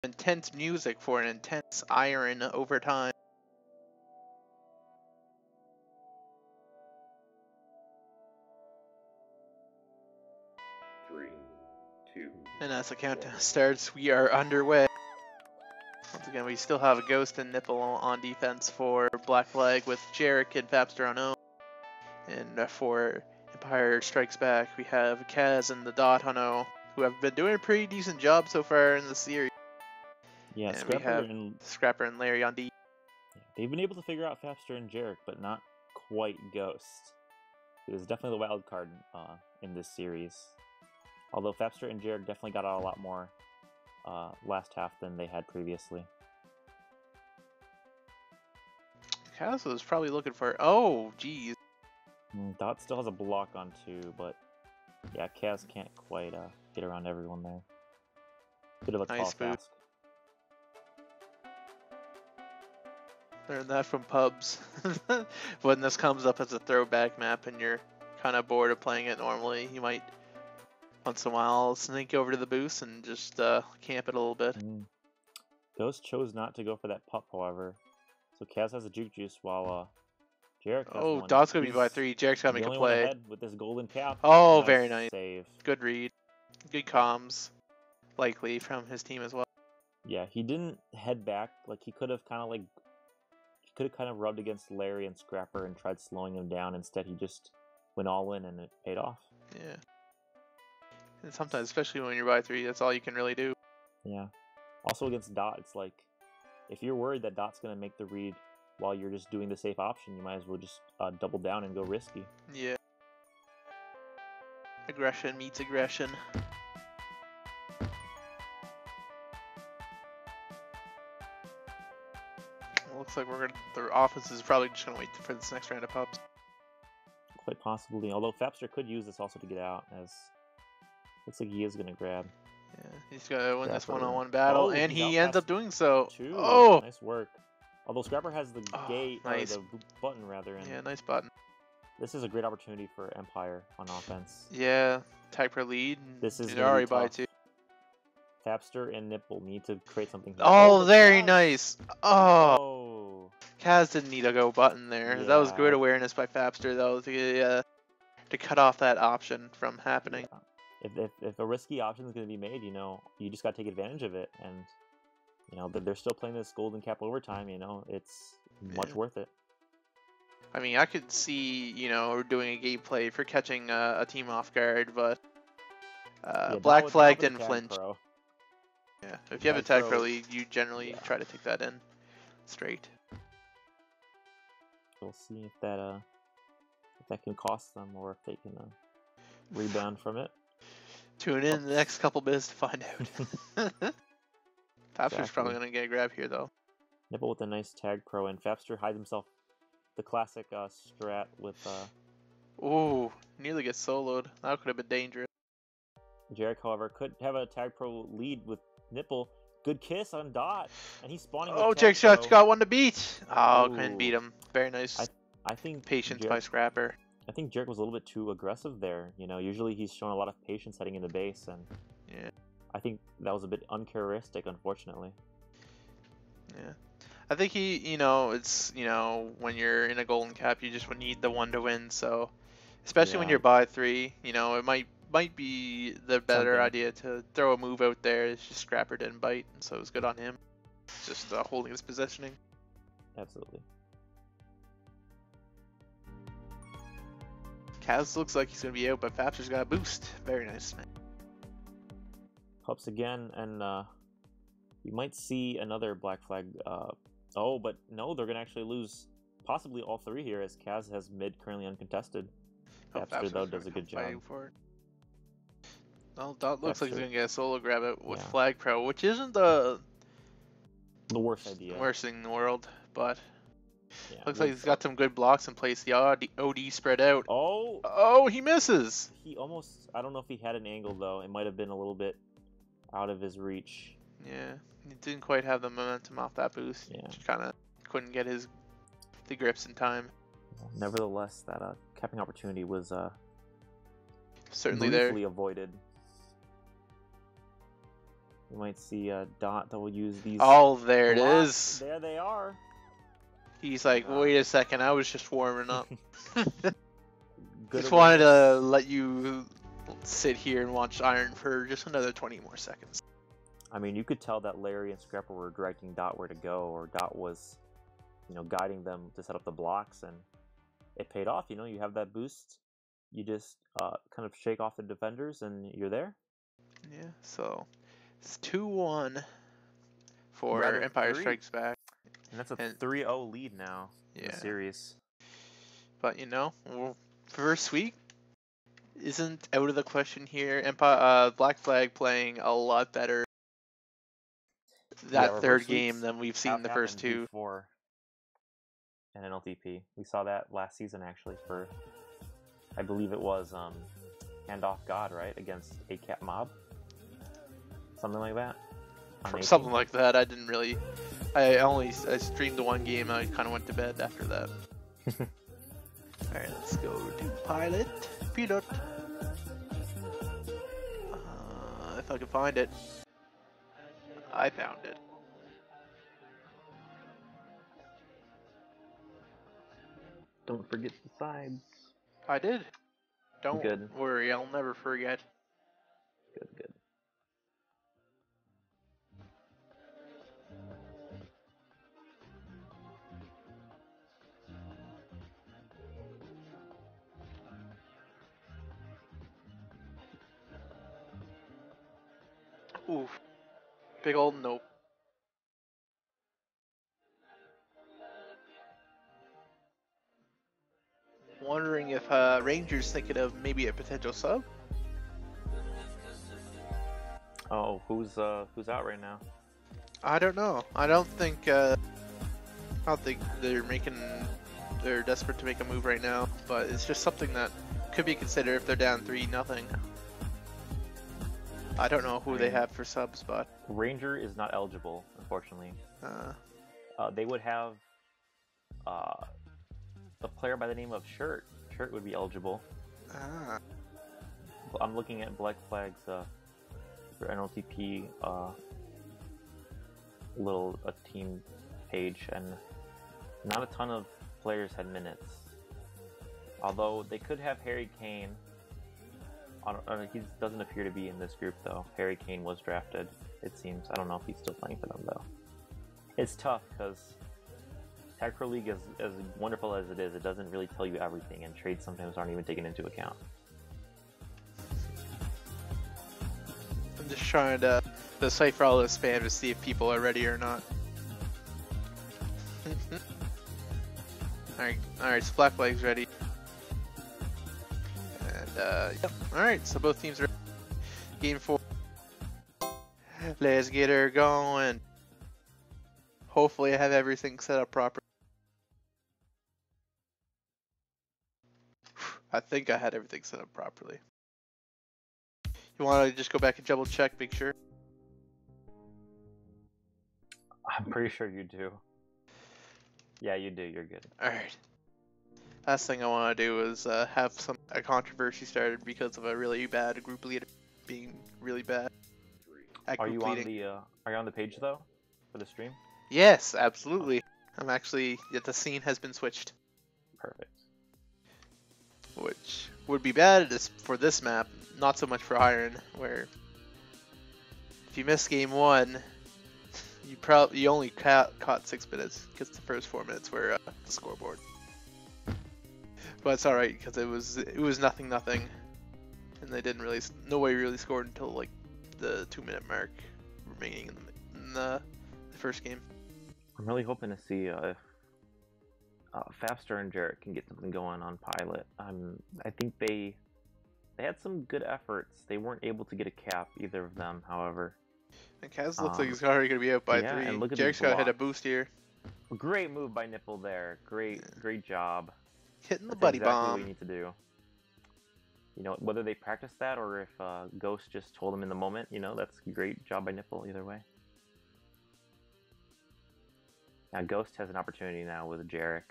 Intense music for an intense iron overtime. Three, two. And as the countdown starts, we are underway. Once again, we still have a Ghost and Nipple on defense for Black Flag with Jarek and Fapster on O. And for Empire Strikes Back, we have Kaz and the Dot on O, who have been doing a pretty decent job so far in the series. Yeah, And Scrapper we have and Scrapper and Larry on D. they've been able to figure out Fapster and Jarek, but not quite Ghost. It was definitely the wild card in this series. Although Fapster and Jarek definitely got out a lot more last half than they had previously. Kaz was probably looking for. Oh, geez. Dot still has a block on 2, but yeah, Kaz can't quite get around everyone there. Bit of a Nice tall boot. task. Learned that from pubs. When this comes up as a throwback map and you're kind of bored of playing it normally, you might once in a while sneak over to the booth and just camp it a little bit. Ghost chose not to go for that pup, however. So Kaz has a juke juice while Jarek has Oh, one. Dot's gonna be by 3. Jarek's gotta The make a only one play. ahead with this golden cap. Oh, very nice. Save. Good read. Good comms. Likely from his team as well. Yeah, he didn't head back. Like he could have kind of rubbed against Larry and Scrapper and tried slowing him down. Instead, he just went all in and it paid off. Yeah. And sometimes, especially when you're by 3, that's all you can really do. Yeah. Also against Dot, it's like if you're worried that Dot's gonna make the read while you're just doing the safe option, you might as well just double down and go risky. Yeah. Aggression meets aggression. Looks like the offense is probably just gonna wait for this next round of pubs. Quite possibly, although Fapster could use this also to get out, as looks like he is gonna grab. Yeah, he's gonna win this Scrapper. one-on-one battle, Oh, and he's he out ends up past doing so. 2. Oh, Nice work. Although Scrapper has the gate, nice. or the button rather, and Yeah, nice button. this is a great opportunity for Empire on offense. Yeah, tag per lead. This is they're gonna be already by tough. 2. Fapster and Nipple need to create something here. Oh, very Kaz! nice. Oh, Oh. Kaz didn't need a go button there. That was Yeah. good awareness by Fapster though to cut off that option from happening. Yeah. If a risky option is going to be made, you just got to take advantage of it, and they're still playing this golden cap overtime. It's much worth it. I mean, I could see doing a gameplay for catching a team off guard, but Yeah, Black not Flag with a didn't tag flinch. pro. Yeah, if you have a Tag tag pro pro lead, you generally yeah. try to take that in straight. We'll see if that can cost them or if they can rebound from it. Tune in the next couple minutes to find out. Fapster's Exactly. probably gonna get a grab here though. Nipple with a nice tag pro, and Fapster hides himself the classic strat with Ooh, nearly gets soloed. That could have been dangerous. Jarek, however, could have a tag pro lead with Nipple. Good kiss on Dot, and he's spawning with Oh, tag Jake Shot's pro. got one to beat. Oh, couldn't Ooh. beat him. Very nice I think patience Jarek, by Scrapper. I think Jarek was a little bit too aggressive there. You know, usually he's shown a lot of patience heading into base, and Yeah. I think that was a bit uncharacteristic, unfortunately. Yeah. I think it's, when you're in a golden cap, you just would need the one to win. So, especially when Yeah. you're by 3, it might be the better Something. idea to throw a move out there. It's just Scrapper didn't bite, and so it was good on him. Just holding his positioning. Absolutely. Kaz looks like he's gonna be out, but Fapster's got a boost. Very nice, man. Pups again, and you might see another black flag. Oh, but no, they're gonna actually lose possibly all 3 here, as Kaz has mid currently uncontested. Fapster though does a good job. For it. Well, Dot looks like he's Fapster. gonna get a solo grab it with Yeah. Flag Pro, which isn't the The worst idea. worst thing in the world, but Yeah, looks would like he's got some good blocks in place. The OD spread out. Oh, Oh, he misses. he almost. I don't know if he had an angle though. It might have been a little bit out of his reach. Yeah, he didn't quite have the momentum off that boost. Yeah. Just kind of couldn't get the grips in time. Nevertheless, that capping opportunity was Certainly briefly there. avoided. You might see Dot that will use these. Oh, there it blocks. is. There they are. He's like, wait a second, I was just warming up. Good Just wanted to awareness. let you sit here and watch Iron for just another 20 more seconds. I mean, you could tell that Larry and Scrapper were directing Dot where to go, or Dot was, guiding them to set up the blocks, and it paid off. You have that boost. You just kind of shake off the defenders, and you're there. Yeah, so it's 2-1 for Rather Empire 3. Strikes Back. And that's a 3-0 lead now in the series. But first week isn't out of the question here. Empire Black Flag playing a lot better that third game than we've seen the first 2. Before an NLTP. We saw that last season actually for, I believe it was Handoff God, right? Against a Cat Mob. Something like that. Something like that. I didn't really. I streamed the one game. I kind of went to bed after that. All right, let's go to pilot. If I can find it. I found it. Don't forget the sides. I did. Don't Good. worry, I'll never forget. Good. Oof. Big old nope. Wondering if Ranger's thinking of maybe a potential sub. Oh, who's out right now? I don't know. I don't think they're desperate to make a move right now, but it's just something that could be considered if they're down 3-0. I don't know who they have for subs, but Ranger is not eligible, unfortunately. They would have a player by the name of Shirt. Shirt would be eligible. I'm looking at Black Flag's for NLTP little team page, and not a ton of players had minutes. Although they could have Harry Kane. He doesn't appear to be in this group though. Harry Kane was drafted, it seems. I don't know if he's still playing for them though. It's tough because Tactical League, as wonderful as it is, it doesn't really tell you everything, and trades sometimes aren't even taken into account. I'm just trying to decipher all this spam to see if people are ready or not. Alright, so Black Flag's ready. And, yep. Alright, so both teams are ready. Game 4. Let's get her going. Hopefully I have everything set up properly. I think I had everything set up properly. You want to just go back and double check, make sure? I'm pretty sure you do. Yeah, you do. You're good. Alright. Last thing I want to do is have a controversy started because of a really bad group leader being really bad at Are group you leading. on the page though for the stream? Yes, absolutely. I'm actually, the scene has been switched, Perfect. which would be bad for this map, not so much for Iron, where if you miss game 1, you only caught 6 minutes because the first 4 minutes were the scoreboard. But it's all right because it was nothing, and they didn't really nobody really scored until like the 2-minute mark remaining in the first game. I'm really hoping to see if Fapster and Jarrett can get something going on Pilot. I think they had some good efforts. They weren't able to get a cap, either of them, however. And Kaz looks like he's already going to be out by yeah, 3. And look at Jarrett's got to hit a boost here. Great move by Nipple there. Great job. Hitting the That's buddy exactly bomb. what you need to do. You know, whether they practiced that or if Ghost just told them in the moment, you know, that's a great job by Nipple either way. Now Ghost has an opportunity now with Jarek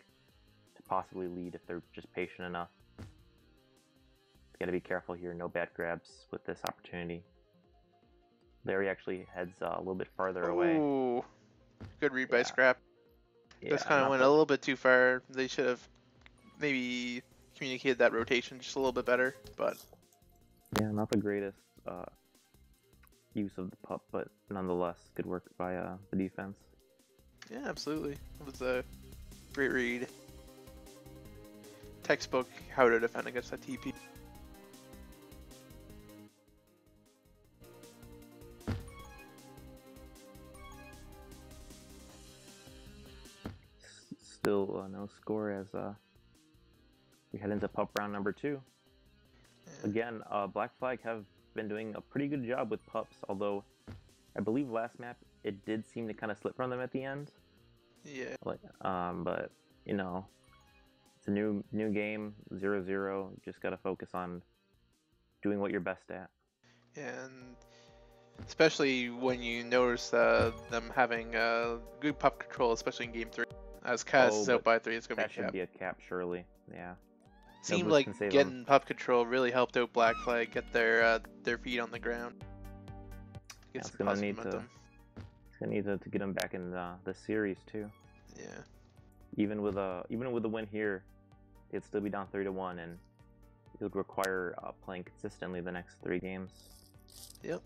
to possibly lead if they're just patient enough. Gotta be careful here, no bad grabs with this opportunity. Larry actually heads a little bit farther away. Ooh, good read by Scrap. Yeah, Just kind of went a little bit too far. They should have maybe communicated that rotation just a little bit better, but yeah, not the greatest use of the pup, but nonetheless, good work by the defense. Yeah, absolutely. It was a great read. Textbook how to defend against a TP. Still no score as we head into pup round number 2. Yeah. Again, Black Flag have been doing a pretty good job with pups, although I believe last map it did seem to kind of slip from them at the end. Yeah. Like, but you know, it's a new game, 0-0. Just gotta focus on doing what you're best at. And especially when you notice them having good pup control, especially in game 3. As Kaz is out by 3, it's gonna be a cap. That should be a cap, surely. Yeah. Seemed like getting pup control really helped out Black Flag get their feet on the ground. Get some positive momentum. It's gonna need to get them back in the series too. Yeah. Even with a win here, it'd still be down 3-1, and it would require playing consistently the next 3 games. Yep.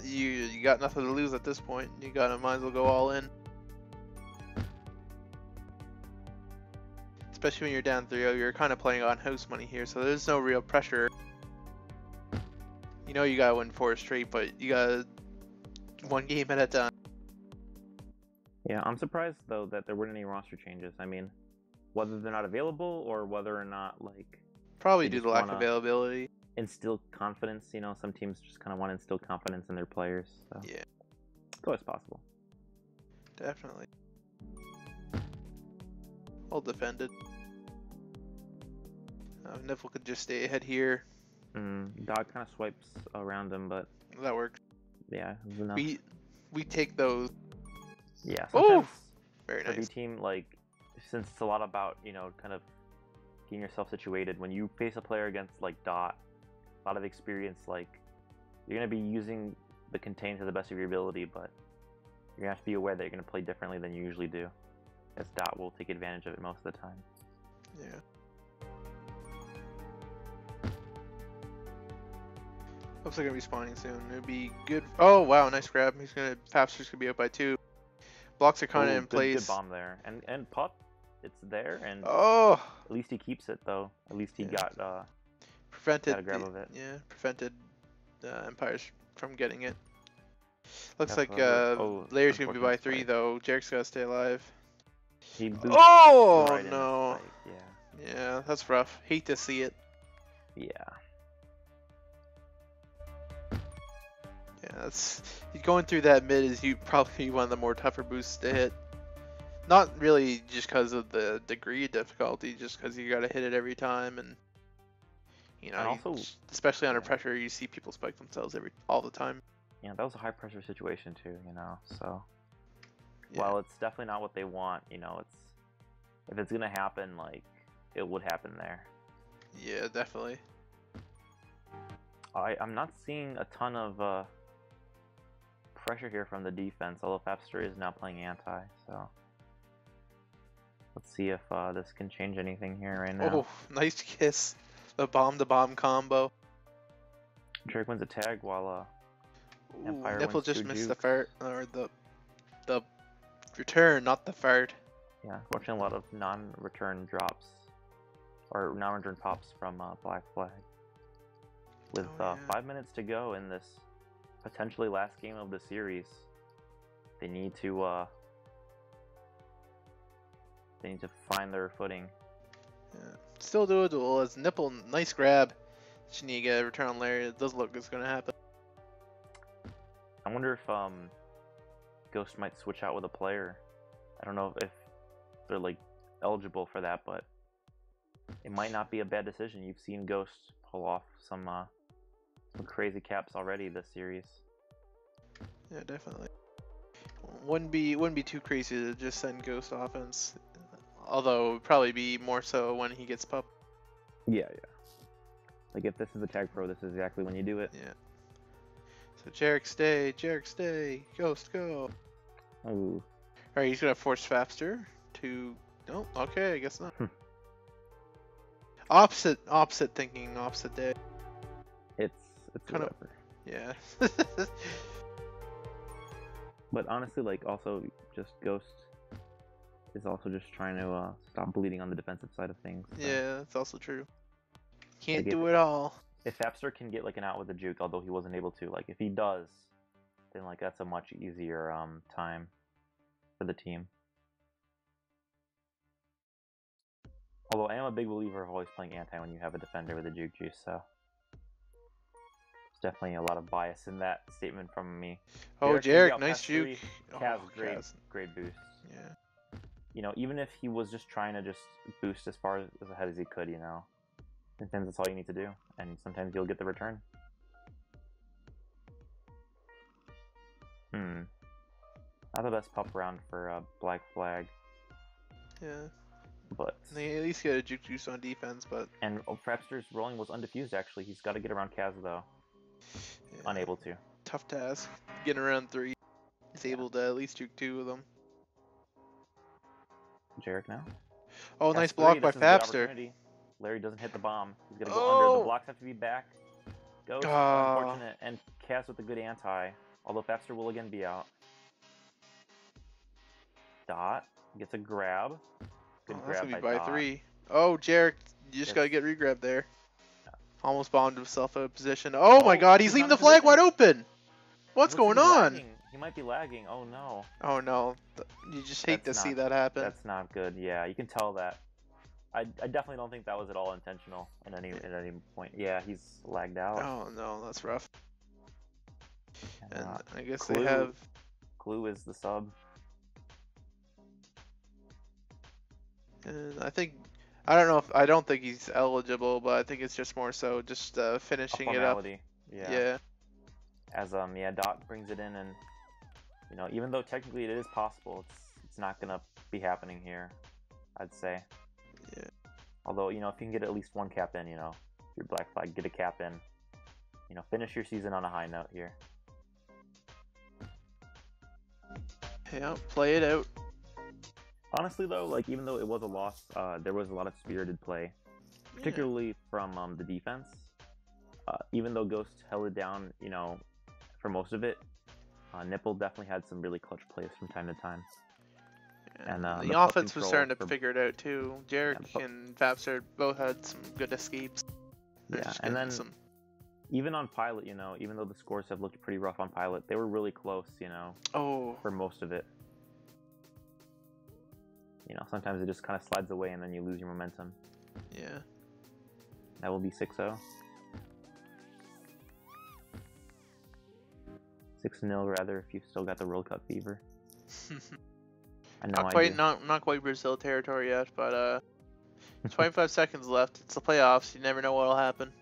You got nothing to lose at this point. You might as well go all in. Especially when you're down 3-0, you're kind of playing on house money here, so there's no real pressure. You know you gotta win 4 straight, but you gotta 1 game at a time. Yeah, I'm surprised though that there weren't any roster changes. I mean, whether they're not available or whether or not like probably due to lack of availability. Instill confidence. You know, some teams just kind of want to instill confidence in their players. So. Yeah, it's always possible. Definitely. Well defended. Niffle could just stay ahead here. Dog kind of swipes around him, but that works. Yeah, it was enough. We take those. Yeah, sometimes very nice. For V-Team, like, since it's a lot about, you know, kind of getting yourself situated, when you face a player against, like, Dot, a lot of experience, like, you're going to be using the contain to the best of your ability, but you're going to have to be aware that you're going to play differently than you usually do, as Dot will take advantage of it most of the time. Yeah. Looks like gonna be spawning soon. It'd be good. Oh wow, nice grab. Fapster's gonna be out by 2. Blocks are kind of in place. Good bomb there, and Pup, it's there, and at least he keeps it though. At least he got prevented got a grab of it. Yeah, prevented Empires from getting it. Looks like Larry's gonna be by 3 though. Jarek's gotta stay alive. He boosts right no! Yeah. Yeah, that's rough. Hate to see it. Yeah. Yeah, that's going through that mid is probably one of the more tougher boosts to hit. Not really just because of the degree of difficulty, just because you got to hit it every time, and you know, also, especially under pressure, you see people spike themselves all the time. Yeah, that was a high pressure situation too, you know. So while it's definitely not what they want, you know, if it's gonna happen, like it would happen there. Yeah, definitely. I'm not seeing a ton of pressure here from the defense, although Fapster is now playing anti, so let's see if this can change anything here right now. Oh, nice kiss. The bomb-to-bomb combo. Drake wins a tag while Ooh, Empire Nipple wins just 2 missed the jukes. fart, or the return, not the fart. Yeah, watching a lot of non-return drops, or non-return pops from Black Flag. With Oh, yeah. 5 minutes to go in this potentially last game of the series, they need to find their footing. Yeah. Still doable as Nipple, nice grab. Shaniga return on Larry. It does look it's gonna happen. I wonder if Ghost might switch out with a player. I don't know if they're like eligible for that, but it might not be a bad decision. You've seen Ghost pull off some crazy caps already this series. Yeah, definitely. Wouldn't be too crazy to just send Ghost offense. Although it would probably be more so when he gets pup. Yeah. Like if this is a tag pro, this is exactly when you do it. Yeah. So Jarek stay, Ghost go. Ooh. Alright, he's gonna force Fapster to. No, okay, I guess not. Opposite thinking, opposite day. It's Kind of- whatever. Yeah. But honestly, like also just Ghost is also just trying to stop bleeding on the defensive side of things. So. Yeah, that's also true. Can't Like do it all. If Fapster can get like an out with a juke, although he wasn't able to, like if he does, then like that's a much easier time for the team. Although I am a big believer of always playing anti when you have a defender with a juke juice, so there's definitely a lot of bias in that statement from me. Oh, Jarek Jarek, nice juke. Kaz, Oh, great boost. Yeah. You know, even if he was just trying to just boost as far as ahead as he could, you know, sometimes that's all you need to do, and sometimes you'll get the return. Not the best pup round for Black Flag. Yeah. But They at least get a juke juice on defense, but and Frapster's rolling was undefused actually. He's got to get around Kaz though. yeah, Unable to. tough task. Getting around 3. He's able to at least juke 2 of them. Jarek now. Oh, Kaz nice 3, block by this is a good Fapster. opportunity. Larry doesn't hit the bomb. He's gonna go under. The blocks have to be back. Ghost, unfortunate, and Kaz with a good anti. Although Fapster will again be out. Dot gets a grab. Good That's grab gonna be by by Dot. 3. Oh, Jarek, you just Yes. gotta get regrabbed there. Yeah. Almost bombed himself out of position. Oh my god, he's he's leaving not the in flag position. wide open! What's Looks like going he's on? lagging. He might be lagging. Oh no. Oh no, you just hate That's to see not- that happen. That's not good. Yeah, you can tell that. I definitely don't think that was at all intentional at any point. Yeah, he's lagged out. Oh no, that's rough. And I guess Clue, they have. Clue is the sub. And I don't think he's eligible, but I think it's just more so just finishing it up. Yeah. As Dot brings it in, and you know, even though technically it is possible, it's not gonna be happening here, I'd say. Yeah. Although, you know, if you can get at least one cap in, you know, if you're Black Flag, get a cap in. You know, finish your season on a high note here. Yeah, play it out. Honestly, though, like even though it was a loss, there was a lot of spirited play, particularly from the defense. Even though Ghost held it down, you know, for most of it, Nipple definitely had some really clutch plays from time to time. And the offense was starting to figure it out too. Jarek and Fapster both had some good escapes. Yeah, and then even on Pilot, you know, even though the scores have looked pretty rough on Pilot, they were really close, you know, for most of it. You know, sometimes it just kind of slides away and then you lose your momentum. Yeah. That will be 6-0. 6-0 rather, if you've still got the World Cup fever. I know not quite Brazil territory yet, but 25 seconds left. It's the playoffs. You never know what'll happen.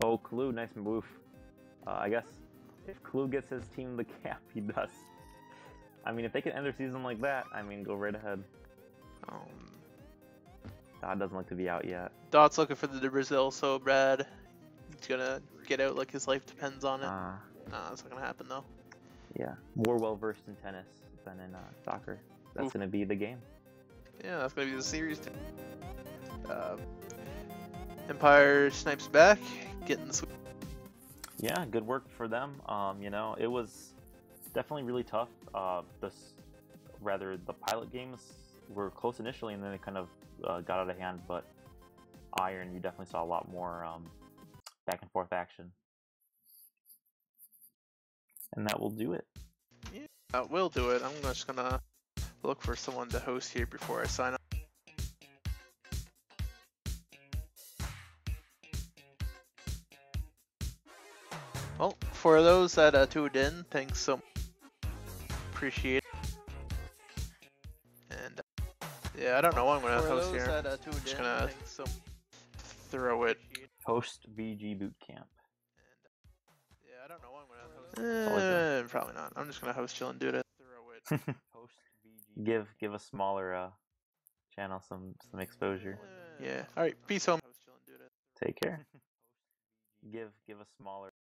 Oh, Clue, nice move. I guess if Clue gets his team the cap, he does. I mean, if they can end their season like that, I mean, go right ahead. It doesn't look to be out yet. Dot's looking for the Brazil so bad. He's gonna get out like his life depends on it. Nah, that's not gonna happen though. Yeah, more well versed in tennis than in soccer. That's gonna be the game. Yeah, that's gonna be the series. Empire Snipes back, getting the sweep. Yeah, good work for them. You know, it was definitely really tough. The pilot games were close initially, and then they kind of got out of hand. But Iron, you definitely saw a lot more back and forth action, and that will do it. Yeah, that will do it. I'm just gonna look for someone to host here before I sign up. Well, for those that tuned in, thanks so much. Appreciate it. And yeah, I don't know what I'm gonna host here. I'm just gonna throw it. Host VG Bootcamp. Yeah, I don't know what I'm gonna host. Probably not. I'm just gonna host Chill and do it. Throw it. Host VG. Give a smaller channel some exposure. Yeah. All right. Peace home. Take care. Give a smaller.